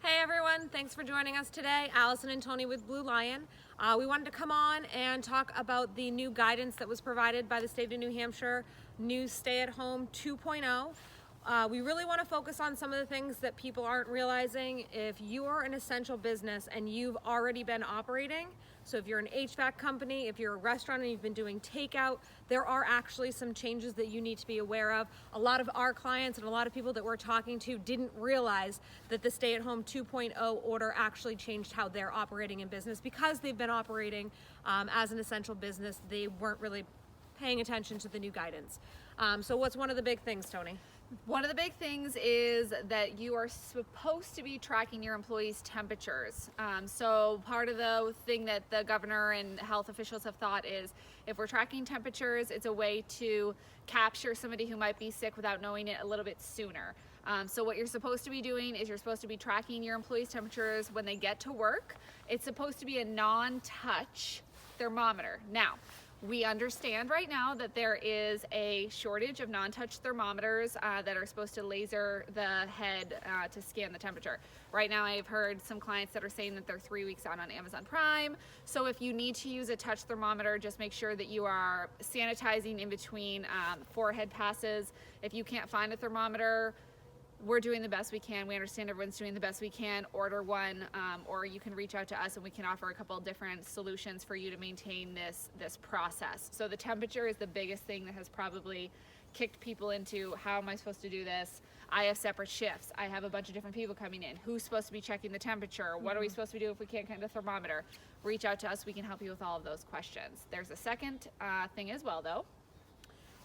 Hey everyone, thanks for joining us today. Allison and Tony with Blue Lion. We wanted to come on and talk about the new guidance that was provided by the state of New Hampshire, new stay-at-home 2.0. We really want to focus on some of the things that people aren't realizing. If you are an essential business and you've already been operating, so if you're an HVAC company, if you're a restaurant and you've been doing takeout, there are actually some changes that you need to be aware of. A lot of our clients and a lot of people that we're talking to didn't realize that the stay-at-home 2.0 order actually changed how they're operating in business because they've been operating as an essential business. They weren't really paying attention to the new guidance. So what's one of the big things, Tony? One of the big things is that you are supposed to be tracking your employees' temperatures. So part of the thing that the governor and health officials have thought is if we're tracking temperatures, it's a way to capture somebody who might be sick without knowing it a little bit sooner. So what you're supposed to be doing is you're supposed to be tracking your employees' temperatures when they get to work. It's supposed to be a non-touch thermometer. Now, we understand right now that there is a shortage of non-touch thermometers that are supposed to laser the head to scan the temperature. Right now I've heard some clients that are saying that they're 3 weeks out on Amazon Prime. So if you need to use a touch thermometer, just make sure that you are sanitizing in between forehead passes. If you can't find a thermometer, we're doing the best we can. We understand everyone's doing the best we can. Order one, or you can reach out to us and we can offer a couple of different solutions for you to maintain this process. So the temperature is the biggest thing that has probably kicked people into, how am I supposed to do this? I have separate shifts. I have a bunch of different people coming in. Who's supposed to be checking the temperature? What are we supposed to do if we can't find a thermometer? Reach out to us. We can help you with all of those questions. There's a second thing as well, though.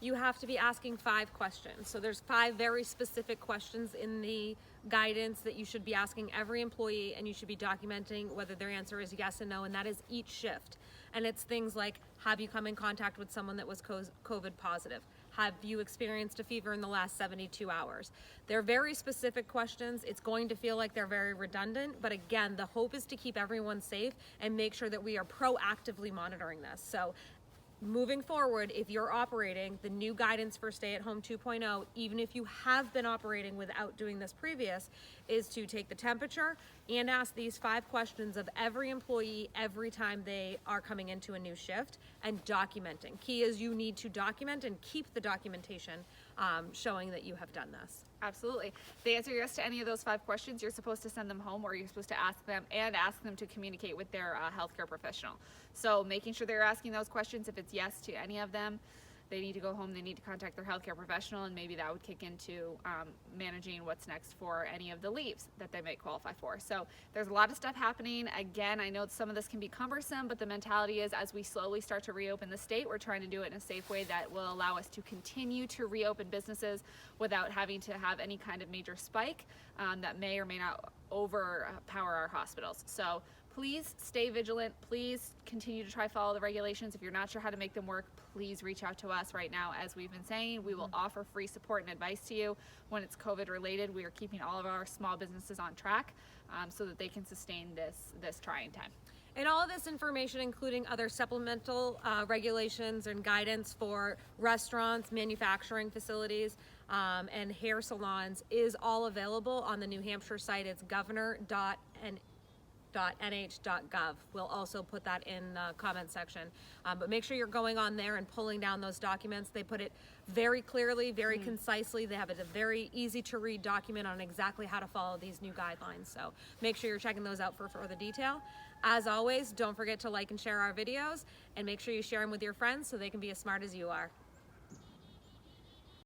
You have to be asking 5 questions. So there's 5 very specific questions in the guidance that you should be asking every employee, and you should be documenting whether their answer is yes and no, and that is each shift. And it's things like, have you come in contact with someone that was COVID positive? Have you experienced a fever in the last 72 hours? They're very specific questions. It's going to feel like they're very redundant, but again, the hope is to keep everyone safe and make sure that we are proactively monitoring this. So moving forward, if you're operating the new guidance for stay-at-home 2.0, even if you have been operating without doing this previous, is to take the temperature and ask these 5 questions of every employee every time they are coming into a new shift, and documenting. Key is you need to document and keep the documentation showing that you have done this. Absolutely. If they answer yes to any of those 5 questions, you're supposed to send them home, or you're supposed to ask them to communicate with their healthcare professional. So making sure they're asking those questions. If it's yes to any of them, they need to go home, they need to contact their healthcare professional, and maybe that would kick into managing what's next for any of the leaves that they might qualify for. So there's a lot of stuff happening. Again, I know some of this can be cumbersome, but the mentality is as we slowly start to reopen the state, we're trying to do it in a safe way that will allow us to continue to reopen businesses without having to have any kind of major spike that may or may not overpower our hospitals. So please stay vigilant. Please continue to try to follow the regulations. If you're not sure how to make them work, please reach out to us right now. As we've been saying, we will offer free support and advice to you when it's COVID related. We are keeping all of our small businesses on track so that they can sustain this trying time. And all of this information, including other supplemental regulations and guidance for restaurants, manufacturing facilities, and hair salons, is all available on the New Hampshire site. It's governor.nh.gov. We'll also put that in the comment section. But make sure you're going on there and pulling down those documents. They put it very clearly, very concisely. They have a very easy to read document on exactly how to follow these new guidelines. So make sure you're checking those out for further detail. As always, don't forget to like and share our videos, and make sure you share them with your friends so they can be as smart as you are.